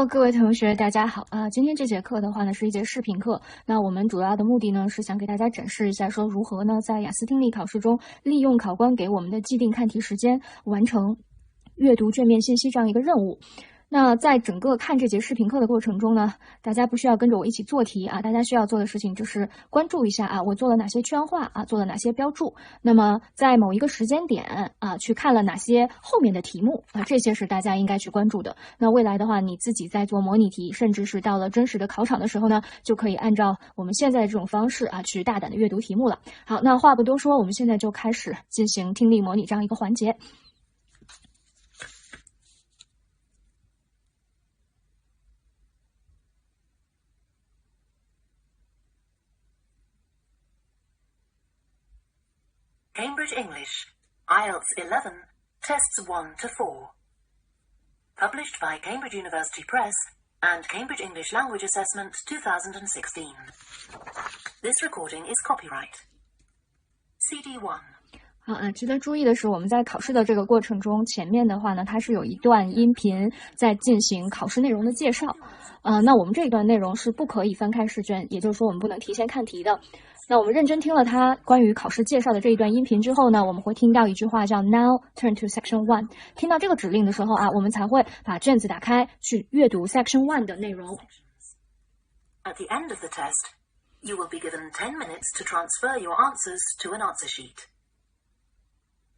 Hello， 各位同学，大家好啊！今天这节课的话呢，是一节视频课。那我们主要的目的呢，是想给大家展示一下，说如何呢，在雅思听力考试中，利用考官给我们的既定看题时间，完成阅读卷面信息这样一个任务。那在整个看这节视频课的过程中呢，大家不需要跟着我一起做题啊，大家需要做的事情就是关注一下啊，我做了哪些圈画啊，做了哪些标注，那么在某一个时间点啊，去看了哪些后面的题目啊，这些是大家应该去关注的。那未来的话，你自己在做模拟题，甚至是到了真实的考场的时候呢，就可以按照我们现在这种方式啊，去大胆的阅读题目了。好，那话不多说，我们现在就开始进行听力模拟这样一个环节。Cambridge English, IELTS 11, Tests 1 to 4. Published by Cambridge University Press and Cambridge English Language Assessment 2016. This recording is copyright. CD 1. 好值得注意的是，我们在考试的这个过程中，前面的话呢，它是有一段音频在进行考试内容的介绍。那我们这一段内容是不可以翻开试卷，也就是说我们不能提前看题的。那我们认真听了他关于考试介绍的这一段音频之后呢，我们会听到一句话叫 Now turn to section 1。听到这个指令的时候啊，我们才会把卷子打开去阅读 section 1的内容。At the end of the test, you will be given 10 minutes to transfer your answers to an answer sheet.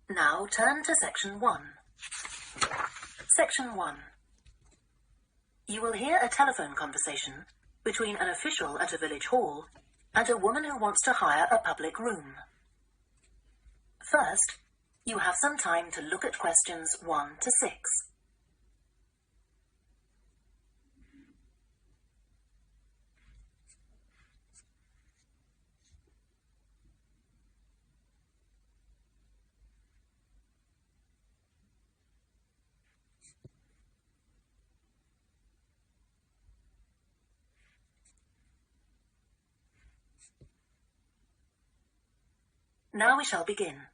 Now turn to section 1. Section 1. You will hear a telephone conversation between an official at a village hall and a woman who wants to hire a public room. First, you have some time to look at questions 1 to 6. Now we shall begin.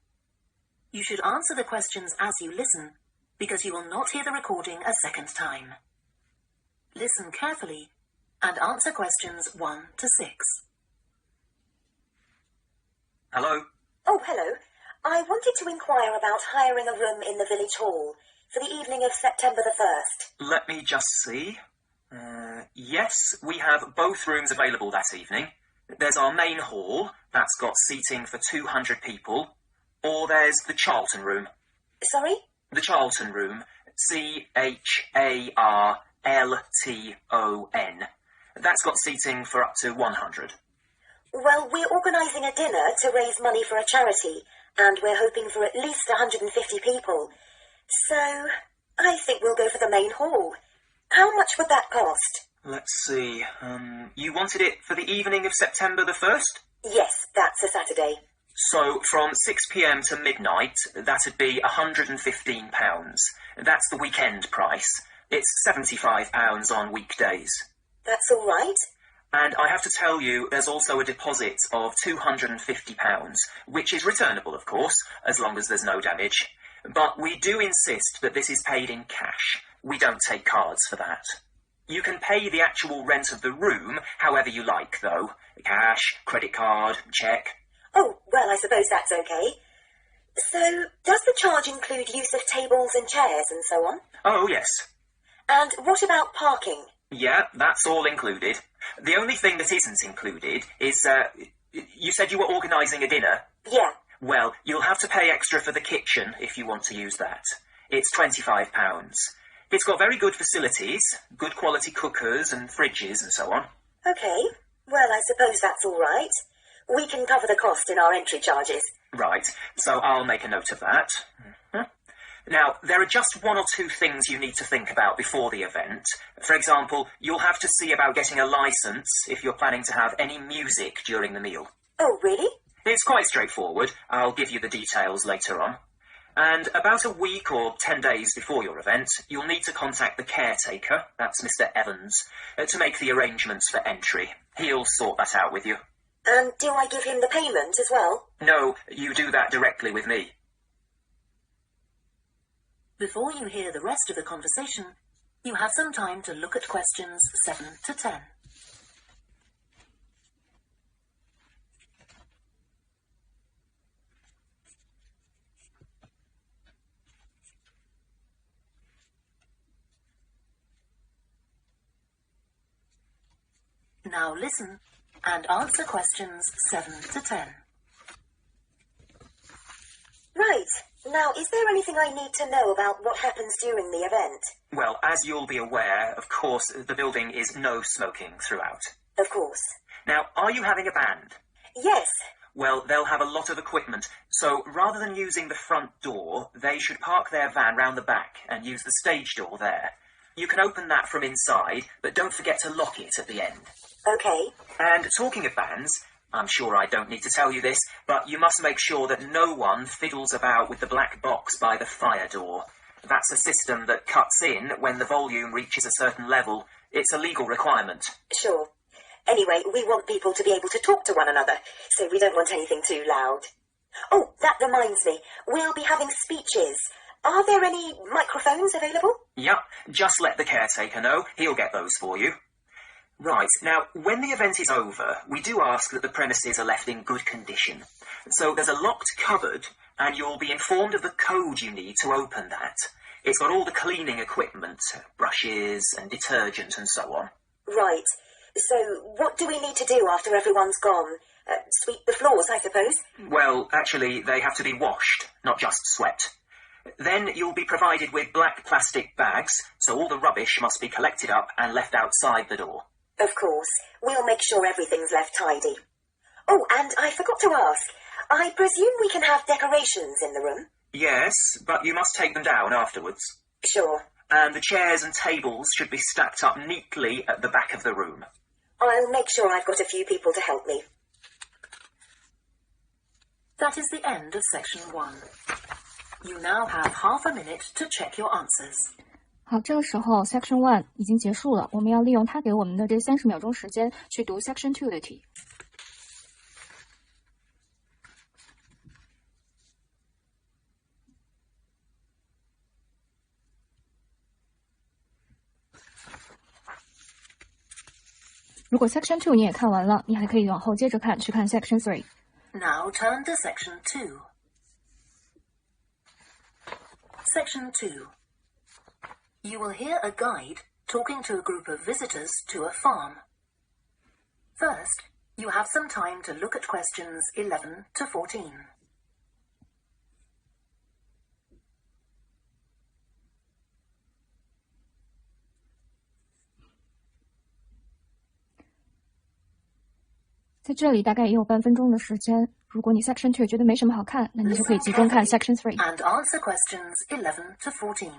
You should answer the questions as you listen, because you will not hear the recording a second time. Listen carefully and answer questions 1 to 6. Hello? Oh, hello. I wanted to inquire about hiring a room in the village hall for the evening of September the 1st. Let me just see. Yes, we have both rooms available that evening. There's our main hall, that's got seating for 200 people, or there's the Charlton room. Sorry? The Charlton room, Charlton. That's got seating for up to 100. Well, we're organising a dinner to raise money for a charity, and we're hoping for at least 150 people. So, I think we'll go for the main hall. How much would that cost? Let's see, you wanted it for the evening of September the 1st? Yes, that's a Saturday. So, from 6 p.m. to midnight, that'd be £115. That's the weekend price. It's £75 on weekdays. That's all right. And I have to tell you, there's also a deposit of £250, which is returnable, of course, as long as there's no damage. But we do insist that this is paid in cash. We don't take cards for that. You can pay the actual rent of the room however you like, though. Cash, credit card, cheque. Oh, well, I suppose that's okay. So, does the charge include use of tables and chairs and so on? Oh, yes. And what about parking? Yeah, that's all included. The only thing that isn't included is, you said you were organising a dinner? Yeah. Well, you'll have to pay extra for the kitchen if you want to use that. It's £25. It's got very good facilities, good quality cookers and fridges and so on. Okay. Well, I suppose that's all right. We can cover the cost in our entry charges. Right, so I'll make a note of that. Now, there are just one or two things you need to think about before the event. For example, you'll have to see about getting a licence if you're planning to have any music during the meal. Oh, really? It's quite straightforward. I'll give you the details later on. And about a week or 10 days before your event, you'll need to contact the caretaker, that's Mr. Evans, to make the arrangements for entry. He'll sort that out with you. And do I give him the payment as well? No, you do that directly with me. Before you hear the rest of the conversation, You have some time to look at questions 7 to 10. Now listen and answer questions 7 to 10. Right. Now, is there anything I need to know about what happens during the event? Well, as you'll be aware, of course, the building is no smoking throughout. Of course. Now, are you having a band? Yes. Well, they'll have a lot of equipment, so rather than using the front door, they should park their van round the back and use the stage door there. You can open that from inside, but don't forget to lock it at the end. Okay. And talking of bands, I'm sure I don't need to tell you this, but you must make sure that no one fiddles about with the black box by the fire door. That's a system that cuts in when the volume reaches a certain level. It's a legal requirement. Sure. Anyway, we want people to be able to talk to one another, so we don't want anything too loud. Oh, that reminds me. We'll be having speeches. Are there any microphones available? Yep, just let the caretaker know. He'll get those for you. Right, now, when the event is over, we do ask that the premises are left in good condition. So there's a locked cupboard, and you'll be informed of the code you need to open that. It's got all the cleaning equipment, brushes and detergent and so on. Right. So, what do we need to do after everyone's gone? Sweep the floors, I suppose? Well, actually, they have to be washed, not just swept. Then you'll be provided with black plastic bags, so all the rubbish must be collected up and left outside the door. Of course. We'll make sure everything's left tidy. Oh, and I forgot to ask. I presume we can have decorations in the room? Yes, but you must take them down afterwards. Sure. And the chairs and tables should be stacked up neatly at the back of the room. I'll make sure I've got a few people to help me. That is the end of section 1. You now have half a minute to check your answers. 好，这个时候 Section 1已经结束了，我们要利用它给我们的这30秒钟时间去读 Section 2的题。如果 Section 2你也看完了，你还可以往后接着看，去看 Section 3。Now turn to section 2. Section 2. You will hear a guide talking to a group of visitors to a farm. First, you have some time to look at questions 11 to 14.在这里大概也有半分钟的时间。如果你 Section 2觉得没什么好看，那你就可以集中看 Section 3。And answer questions 11 to 14.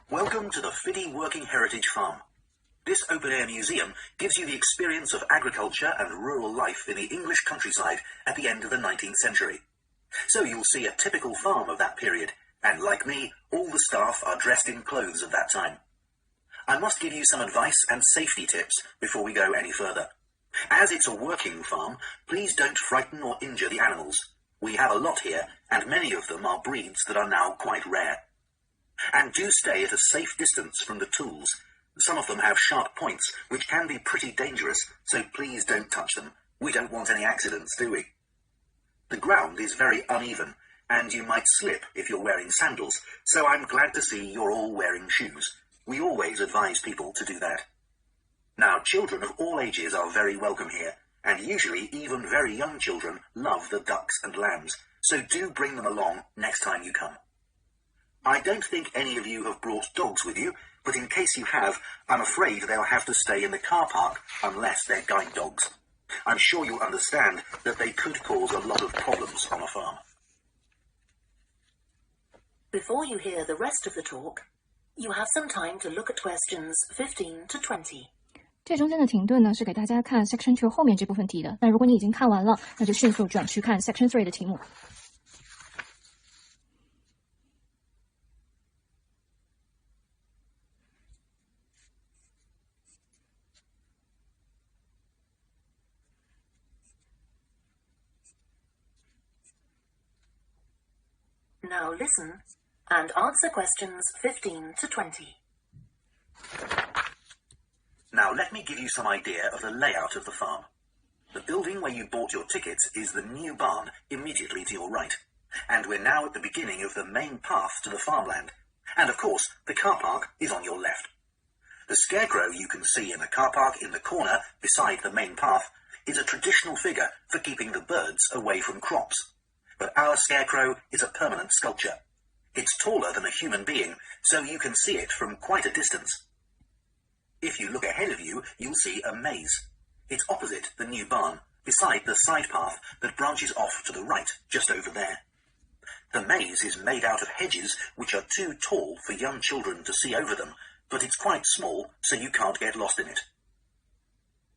Welcome to the Fiddy Working Heritage Farm. This open-air museum gives you the experience of agriculture and rural life in the English countryside at the end of the 19th century. So you'll see a typical farm of that period, and like me, all the staff are dressed in clothes of that time. I must give you some advice and safety tips before we go any further. As it's a working farm, please don't frighten or injure the animals. We have a lot here, and many of them are breeds that are now quite rare. And do stay at a safe distance from the tools. Some of them have sharp points, which can be pretty dangerous, so please don't touch them. We don't want any accidents, do we? The ground is very uneven, and you might slip if you're wearing sandals, so I'm glad to see you're all wearing shoes. We always advise people to do that. Now, children of all ages are very welcome here, and usually even very young children love the ducks and lambs, so do bring them along next time you come. I don't think any of you have brought dogs with you, but in case you have, I'm afraid they'll have to stay in the car park unless they're guide dogs. I'm sure you'll understand that they could cause a lot of problems on a farm. Before you hear the rest of the talk, you have some time to look at questions 15 to 20. 这中间的停顿呢，是给大家看 Section 2后面这部分题的。但如果你已经看完了，那就迅速转去看 Section 3的题目。Now listen and answer questions 15 to 20. Now let me give you some idea of the layout of the farm. The building where you bought your tickets is the new barn immediately to your right. And we're now at the beginning of the main path to the farmland. And of course, the car park is on your left. The scarecrow you can see in the car park in the corner beside the main path is a traditional figure for keeping the birds away from crops. But our scarecrow is a permanent sculpture. It's taller than a human being, so you can see it from quite a distance. If you look ahead of you, you'll see a maze. It's opposite the new barn, beside the side path that branches off to the right, just over there. The maze is made out of hedges which are too tall for young children to see over them, but it's quite small, so you can't get lost in it.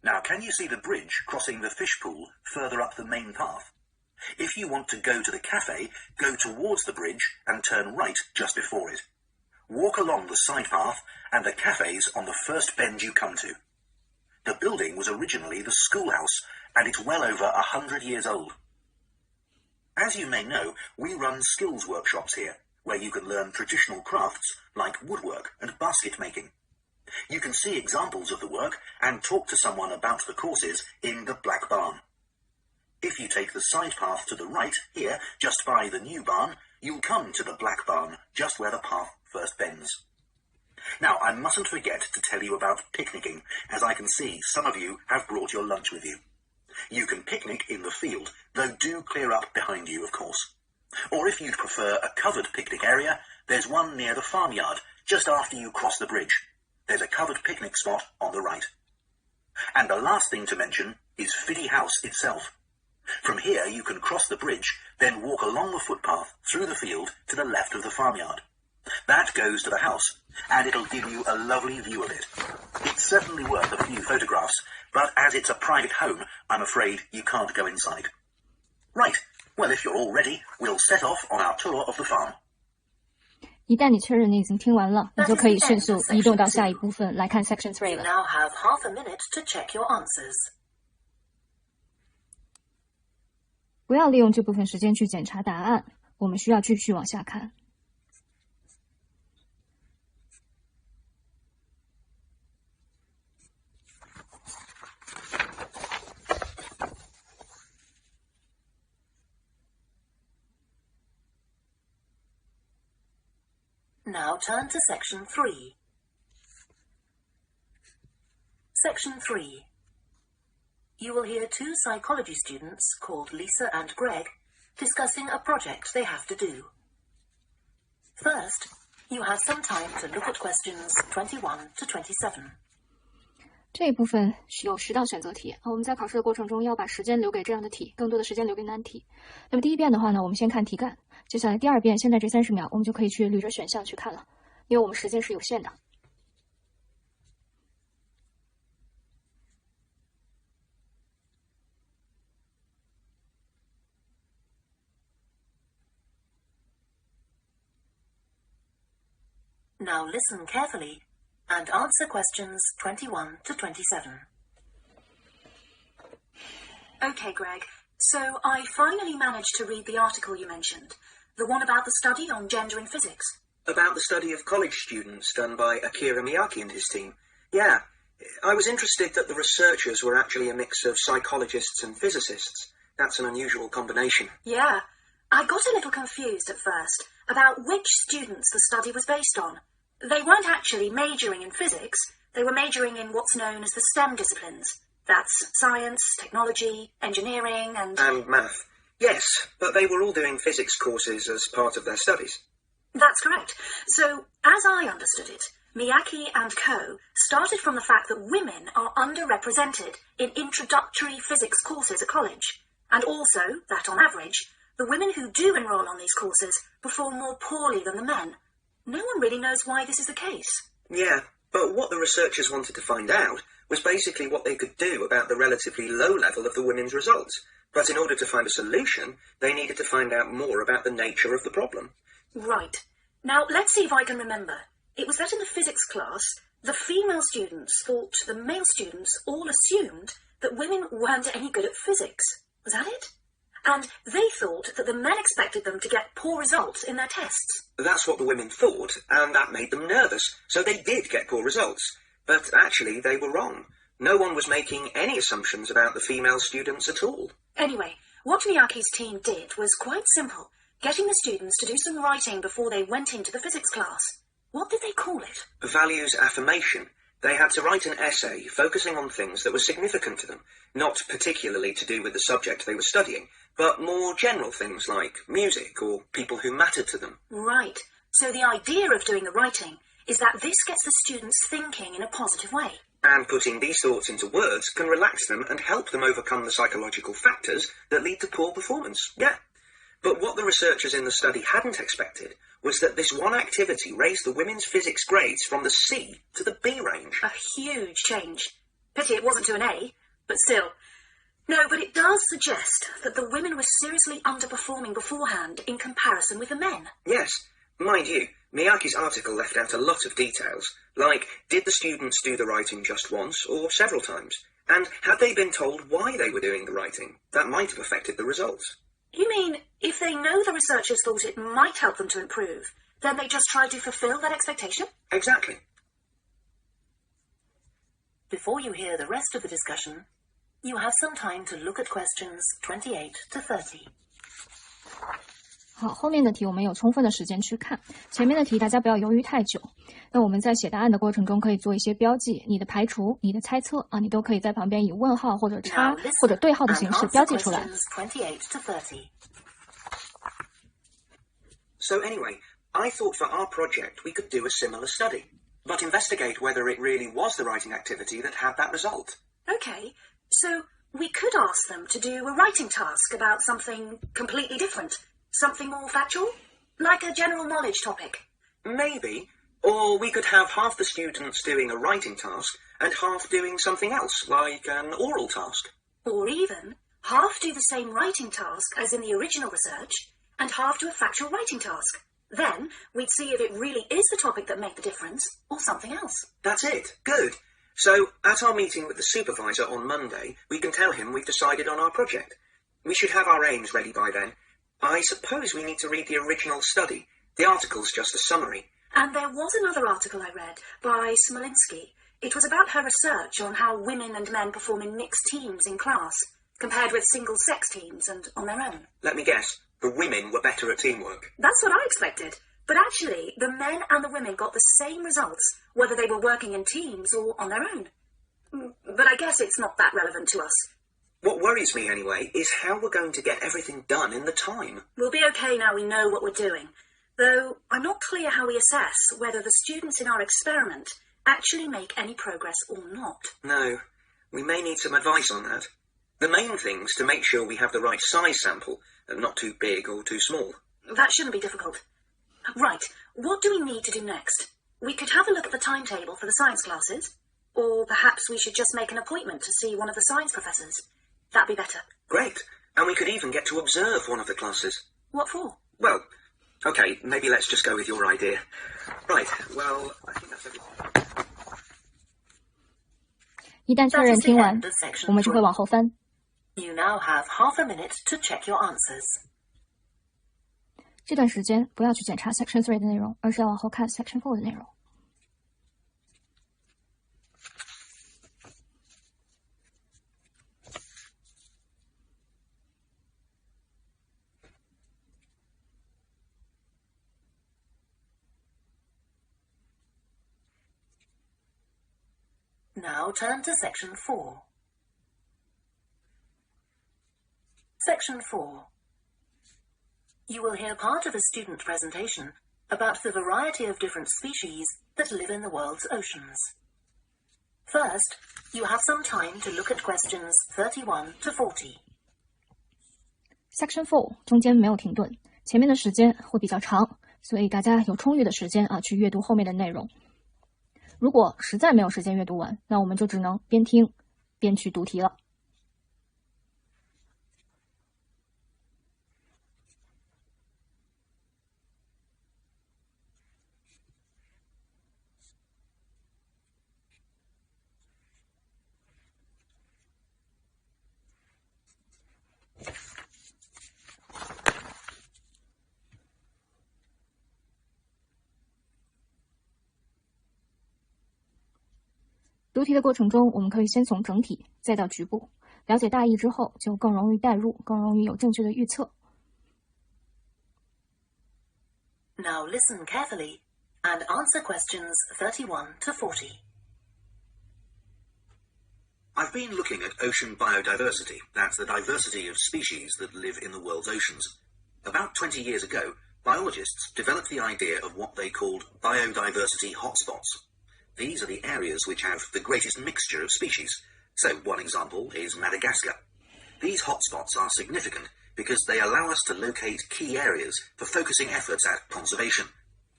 Now, can you see the bridge crossing the fish pool further up the main path? If you want to go to the cafe, go towards the bridge and turn right just before it. Walk along the side path, and the cafe's on the first bend you come to. The building was originally the schoolhouse, and it's well over 100 years old. As you may know, we run skills workshops here, where you can learn traditional crafts like woodwork and basket making. You can see examples of the work and talk to someone about the courses in the Black Barn. If you take the side path to the right, here, just by the new barn, you'll come to the Black Barn, just where the path first bends. Now, I mustn't forget to tell you about picnicking, as I can see some of you have brought your lunch with you. You can picnic in the field, though do clear up behind you, of course. Or if you'd prefer a covered picnic area, there's one near the farmyard, just after you cross the bridge. There's a covered picnic spot on the right. And the last thing to mention is Fiddy House itself. From here you can cross the bridge, then walk along the footpath through the field to the left of the farmyard. That goes to the house, and it'll give you a lovely view of it. It's certainly worth a few photographs, but as it's a private home, I'm afraid you can't go inside. Right, well, if you're all ready, we'll set off on our tour of the farm. 一旦你确认你已经听完了，你就可以迅速移动到下一部分来看 Section 3 You 了。 now have half a minute to check your answers. 不要利用这部分时间去检查答案，我们需要继续往下看。Now turn to Section 3. Section 3. You will hear two psychology students called Lisa and Greg discussing a project they have to do. First, you have some time to look at questions 21 to 27. 这一部分是有10道选择题我们在考试的过程中要把时间留给这样的题，更多的时间留给难题。那么第一遍的话呢，我们先看题干，接下来第二遍，现在这30秒我们就可以去捋着选项去看了，因为我们时间是有限的。Now listen carefully and answer questions 21 to 27. Okay, Greg. So I finally managed to read the article you mentioned, the one about the study on gender in physics. About the study of college students done by Akira Miyake and his team. Yeah, I was interested that the researchers were actually a mix of psychologists and physicists. That's an unusual combination. Yeah. I got a little confused at first about which students the study was based on. They weren't actually majoring in physics, they were majoring in what's known as the STEM disciplines. That's science, technology, engineering, and math. Yes, but they were all doing physics courses as part of their studies. That's correct. So, as I understood it, Miyake and co. started from the fact that women are underrepresented in introductory physics courses at college, and also that, on average, the women who do enroll on these courses perform more poorly than the men. No one really knows why this is the case. Yeah, but what the researchers wanted to find out was basically what they could do about the relatively low level of the women's results. But in order to find a solution, they needed to find out more about the nature of the problem. Right. Now, let's see if I can remember. It was that in the physics class, the female students thought the male students all assumed that women weren't any good at physics. Was that it? and they thought that the men expected them to get poor results in their tests. That's what the women thought, and that made them nervous, so they did get poor results. But actually, they were wrong. No one was making any assumptions about the female students at all. Anyway, what Miyake's team did was quite simple, getting the students to do some writing before they went into the physics class. What did they call it? Values affirmation. They had to write an essay focusing on things that were significant to them, not particularly to do with the subject they were studying, but more general things like music or people who mattered to them. Right. So the idea of doing the writing is that this gets the students thinking in a positive way. And putting these thoughts into words can relax them and help them overcome the psychological factors that lead to poor performance. Yeah. But what the researchers in the study hadn't expected was that this one activity raised the women's physics grades from the C to the B range. A huge change. Pity it wasn't to an A, but still. No, but it does suggest that the women were seriously underperforming beforehand in comparison with the men. Yes. Mind you, Miyake's article left out a lot of details, like did the students do the writing just once or several times? And had they been told why they were doing the writing? That might have affected the results. You mean, if they know the researchers thought it might help them to improve, then they just try to fulfill that expectation? Exactly. Before you hear the rest of the discussion, you have some time to look at questions 28 to 30. 好，后面的题我们有充分的时间去看，前面的题大家不要犹豫太久。那我们在写答案的过程中可以做一些标记，你的排除、你的猜测啊，你都可以在旁边以问号或者叉或者对号的形式标记出来。So anyway, I thought for our project we could do a similar study, but investigate whether it really was the writing activity that had that result. Okay, so we could ask them to do a writing task about something completely different. Something more factual? Like a general knowledge topic? Maybe. Or we could have half the students doing a writing task and half doing something else, like an oral task. Or even half do the same writing task as in the original research and half do a factual writing task. Then we'd see if it really is the topic that made the difference or something else. That's it. Good. So at our meeting with the supervisor on Monday, we can tell him we've decided on our project. We should have our aims ready by then. I suppose we need to read the original study. The article's just a summary. And there was another article I read by Smolinski. It was about her research on how women and men perform in mixed teams in class, compared with single-sex teams and on their own. Let me guess. The women were better at teamwork. That's what I expected. But actually, the men and the women got the same results, whether they were working in teams or on their own. But I guess it's not that relevant to us. What worries me, anyway, is how we're going to get everything done in the time. We'll be okay now we know what we're doing. Though I'm not clear how we assess whether the students in our experiment actually make any progress or not. No, we may need some advice on that. The main thing's to make sure we have the right size sample, and not too big or too small. That shouldn't be difficult. Right, what do we need to do next? We could have a look at the timetable for the science classes, or perhaps we should just make an appointment to see one of the science professors. That'd be better. Great. And we could even get to observe one of the classes. What for? Well, okay, maybe let's just go with your idea. Right, well, I think that's everything. 一旦确认听完，我们就会往后翻。You now have half a minute to check your answers. 这段时间不要去检查 Section 3的内容，而是要往后看 Section 4的内容。Now turn to Section 4. Section 4. You will hear part of a student presentation about the variety of different species that live in the world's oceans. First, you have some time to look at questions 31 to 40. Section 4中间没有停顿，前面的时间会比较长，所以大家有充裕的时间去阅读后面的内容。如果实在没有时间阅读完，那我们就只能边听边去读题了。读题的过程中，我们可以先从整体，再到局部，了解大意之后，就更容易代入，更容易有正确的预测。Now listen carefully and answer questions 31 to 40. I've been looking at ocean biodiversity, that's the diversity of species that live in the world's oceans. About 20 years ago, biologists developed the idea of what they called biodiversity hotspots. These are the areas which have the greatest mixture of species. So one example is Madagascar. These hotspots are significant because they allow us to locate key areas for focusing efforts at conservation.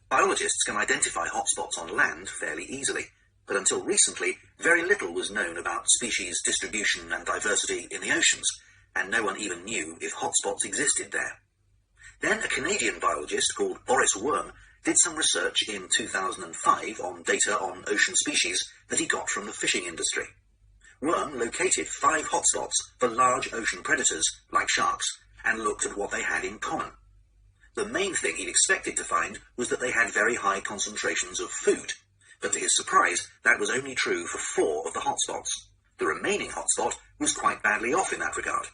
Biologists can identify hotspots on land fairly easily, but until recently, very little was known about species distribution and diversity in the oceans, and no one even knew if hotspots existed there. Then a Canadian biologist called Boris Worm did some research in 2005 on data on ocean species that he got from the fishing industry. Worm located 5 hotspots for large ocean predators, like sharks, and looked at what they had in common. The main thing he'd expected to find was that they had very high concentrations of food, but to his surprise, that was only true for 4 of the hotspots. The remaining hotspot was quite badly off in that regard.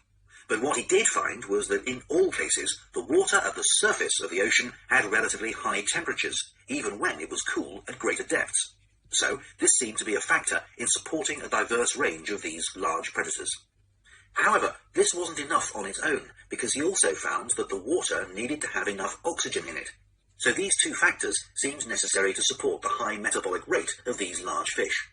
But what he did find was that in all cases, the water at the surface of the ocean had relatively high temperatures, even when it was cool at greater depths. So this seemed to be a factor in supporting a diverse range of these large predators. However, this wasn't enough on its own, because he also found that the water needed to have enough oxygen in it. So these 2 factors seemed necessary to support the high metabolic rate of these large fish.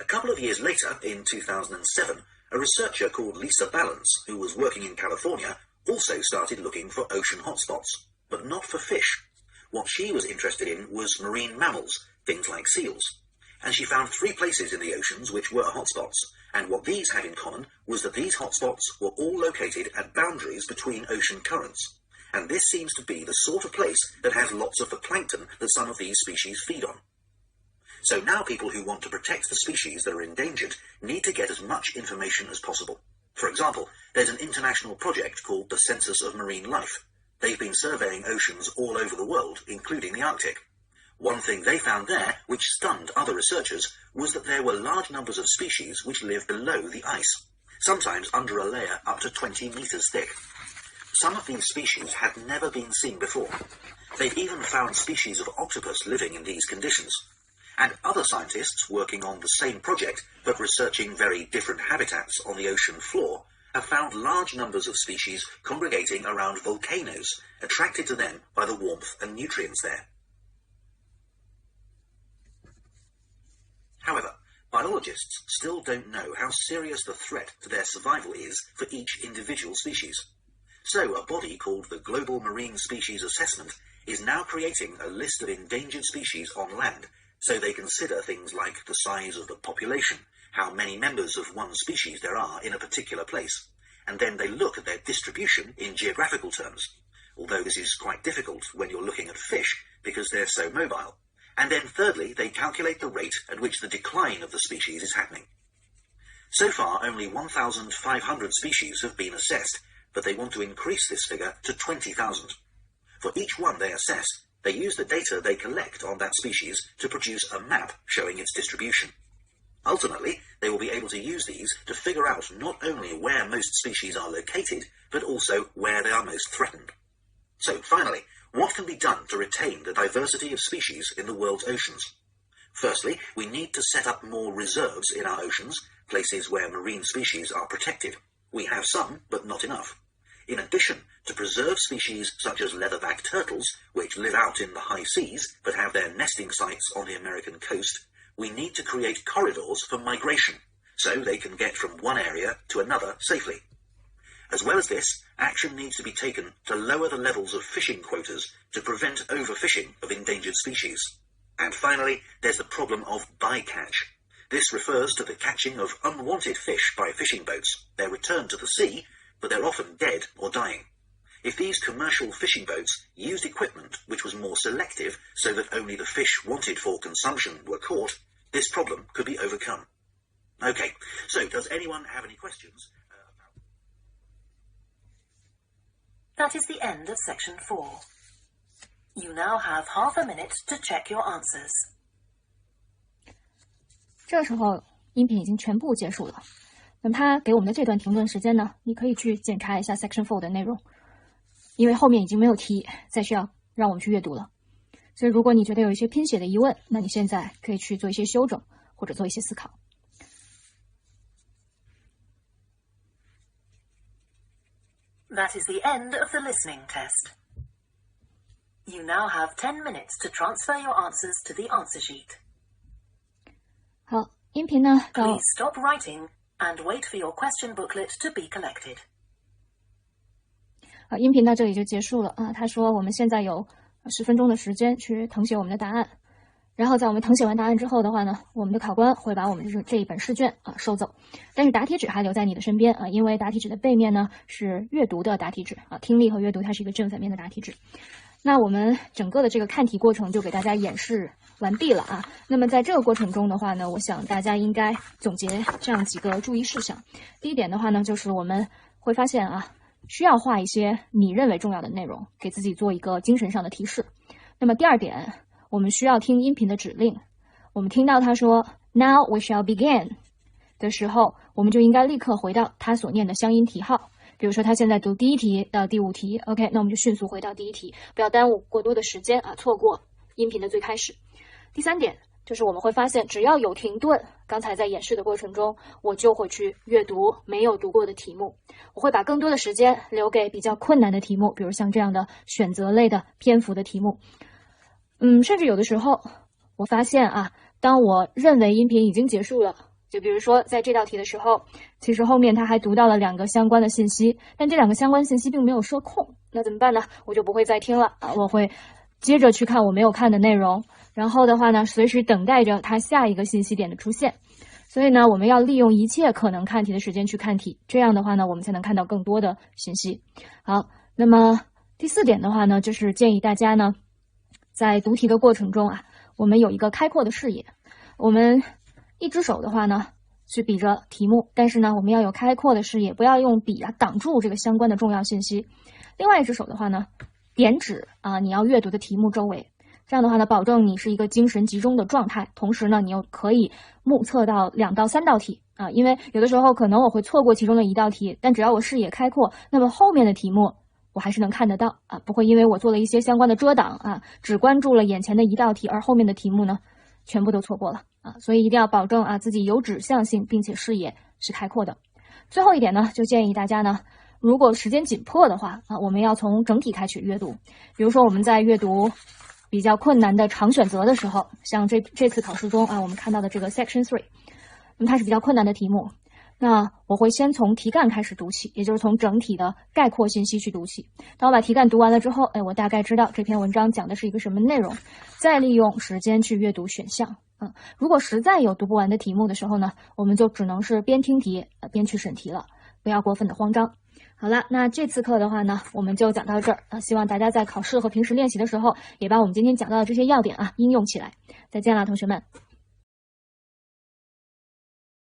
A couple of years later, in 2007, a researcher called Lisa Balance, who was working in California, also started looking for ocean hotspots, but not for fish. What she was interested in was marine mammals, things like seals. And she found 3 places in the oceans which were hotspots, and what these had in common was that these hotspots were all located at boundaries between ocean currents. And this seems to be the sort of place that has lots of the plankton that some of these species feed on. So now people who want to protect the species that are endangered need to get as much information as possible. For example, there's an international project called the Census of Marine Life. They've been surveying oceans all over the world, including the Arctic. One thing they found there, which stunned other researchers, was that there were large numbers of species which live below the ice, sometimes under a layer up to 20 meters thick. Some of these species had never been seen before. They've even found species of octopus living in these conditions. And other scientists working on the same project, but researching very different habitats on the ocean floor, have found large numbers of species congregating around volcanoes, attracted to them by the warmth and nutrients there. However, biologists still don't know how serious the threat to their survival is for each individual species. So a body called the Global Marine Species Assessment is now creating a list of endangered species on land, so they consider things like the size of the population, how many members of one species there are in a particular place, and then they look at their distribution in geographical terms, although this is quite difficult when you're looking at fish because they're so mobile. And then thirdly, they calculate the rate at which the decline of the species is happening. So far, only 1,500 species have been assessed, but they want to increase this figure to 20,000. For each one they assess, they use the data they collect on that species to produce a map showing its distribution. Ultimately, they will be able to use these to figure out not only where most species are located, but also where they are most threatened. So, finally, what can be done to retain the diversity of species in the world's oceans? Firstly, we need to set up more reserves in our oceans, places where marine species are protected. We have some, but not enough. In addition, to preserve species such as leatherback turtles, which live out in the high seas but have their nesting sites on the American coast, we need to create corridors for migration, so they can get from one area to another safely. As well as this, action needs to be taken to lower the levels of fishing quotas to prevent overfishing of endangered species. And finally, there's the problem of bycatch. This refers to the catching of unwanted fish by fishing boats. They're returned to the sea, but they're often dead or dying. If these commercial fishing boats used equipment which was more selective so that only the fish wanted for consumption were caught, this problem could be overcome. Okay, so does anyone have any questions? That is the end of section 4. You now have half a minute to check your answers. 这个时候音频已经全部结束了。那么它给我们的这段停顿时间呢，你可以去检查一下 Section 4的内容，因为后面已经没有题再需要让我们去阅读了。所以如果你觉得有一些拼写的疑问，那你现在可以去做一些修正或者做一些思考。That is the end of the listening test. You now have 10 minutes to transfer your answers to the answer sheet. 好，音频呢到 Please stop writing and wait for your question booklet to be collected. 好，音频到这里就结束了啊。他说我们现在有10分钟的时间去誊写我们的答案，然后在我们誊写完答案之后的话呢，我们的考官会把我们这一本试卷收走，但是答题纸还留在你的身边因为答题纸的背面呢是阅读的答题纸听力和阅读它是一个正反面的答题纸。那我们整个的这个看题过程就给大家演示完毕了那么在这个过程中的话呢，我想大家应该总结这样几个注意事项。第一点的话呢，就是我们会发现需要画一些你认为重要的内容，给自己做一个精神上的提示。那么第二点，我们需要听音频的指令。我们听到他说 Now we shall begin 的时候，我们就应该立刻回到他所念的相应题号。比如说他现在读第一题到第5题 OK， 那我们就迅速回到第一题，不要耽误过多的时间错过音频的最开始。第三点就是我们会发现只要有停顿，刚才在演示的过程中我就会去阅读没有读过的题目，我会把更多的时间留给比较困难的题目，比如像这样的选择类的篇幅的题目。甚至有的时候我发现当我认为音频已经结束了，就比如说在这道题的时候，其实后面他还读到了2个相关的信息，但这2个相关信息并没有设空，那怎么办呢？我就不会再听了我会接着去看我没有看的内容，然后的话呢，随时等待着它下一个信息点的出现。所以呢，我们要利用一切可能看题的时间去看题，这样的话呢，我们才能看到更多的信息。好，那么第4点的话呢，就是建议大家呢，在读题的过程中我们有一个开阔的视野。我们一只手的话呢，去比着题目，但是呢，我们要有开阔的视野，不要用笔挡住这个相关的重要信息。另外一只手的话呢，点指你要阅读的题目周围，这样的话呢，保证你是一个精神集中的状态，同时呢，你又可以目测到2到3道题因为有的时候可能我会错过其中的1道题，但只要我视野开阔，那么后面的题目我还是能看得到不会因为我做了一些相关的遮挡只关注了眼前的1道题，而后面的题目呢全部都错过了所以一定要保证自己有指向性，并且视野是开阔的。最后一点呢，就建议大家呢，如果时间紧迫的话我们要从整体开始阅读。比如说我们在阅读比较困难的长选择的时候，像这次考试中我们看到的这个 Section 3，那么它是比较困难的题目，那我会先从题干开始读起，也就是从整体的概括信息去读起。当我把题干读完了之后我大概知道这篇文章讲的是一个什么内容，再利用时间去阅读选项如果实在有读不完的题目的时候呢，我们就只能是边听题边去审题了，不要过分的慌张。好了，那这次课的话呢，我们就讲到这儿希望大家在考试和平时练习的时候，也把我们今天讲到的这些要点应用起来。再见了，同学们。